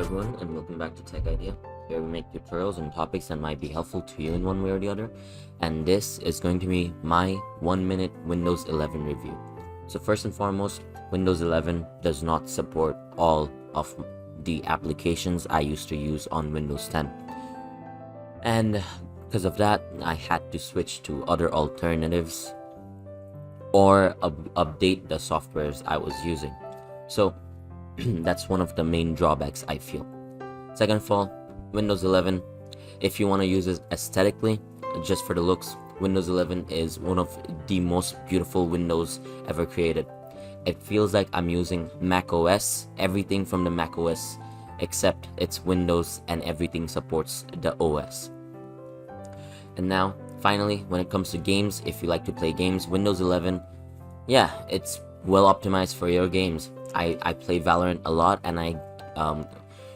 everyone, and welcome back to Tech Idea. Here we make tutorials on topics that might be helpful to you in one way or the other, and this is going to be my 1-minute Windows 11 review. So first and foremost, Windows 11 does not support all of the applications I used to use on Windows 10. And because of that, I had to switch to other alternatives or update the softwares I was using. So that's one of the main drawbacks I feel. Second of all, Windows 11, if you want to use it aesthetically, just for the looks, Windows 11 is one of the most beautiful Windows ever created. It feels like I'm using Mac OS, everything from the Mac OS, except it's Windows and everything supports the OS. And now, finally, when it comes to games, if you like to play games, Windows 11, yeah, it's well optimized for your games. I play Valorant a lot, and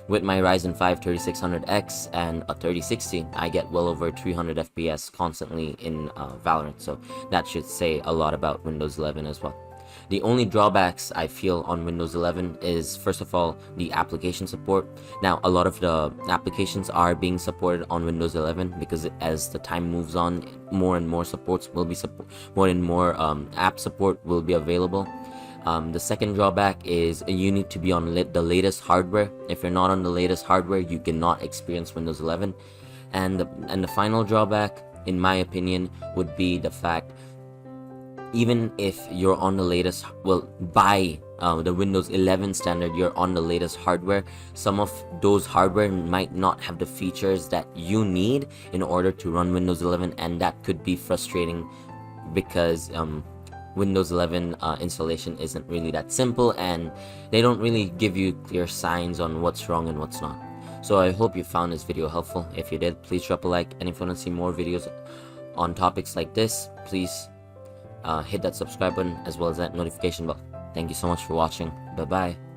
with my Ryzen 5 3600X and a 3060, I get well over 300 FPS constantly in Valorant, so that should say a lot about Windows 11 as well. The only drawbacks I feel on Windows 11 is, first of all, the application support. Now, a lot of the applications are being supported on Windows 11 because as the time moves on, more and more supports will be more and more app support will be available. The second drawback is you need to be on the latest hardware. If you're not on the latest hardware, you cannot experience Windows 11. And the final drawback, in my opinion, would be the fact, even if you're on the latest, by the Windows 11 standard, you're on the latest hardware, some of those hardware might not have the features that you need in order to run Windows 11, and that could be frustrating because Windows 11 installation isn't really that simple, and they don't really give you clear signs on what's wrong and what's not. So I hope you found this video helpful. If you did, please drop a like, and if you want to see more videos on topics like this, please hit that subscribe button as well as that notification bell. Thank you so much for watching. Bye bye.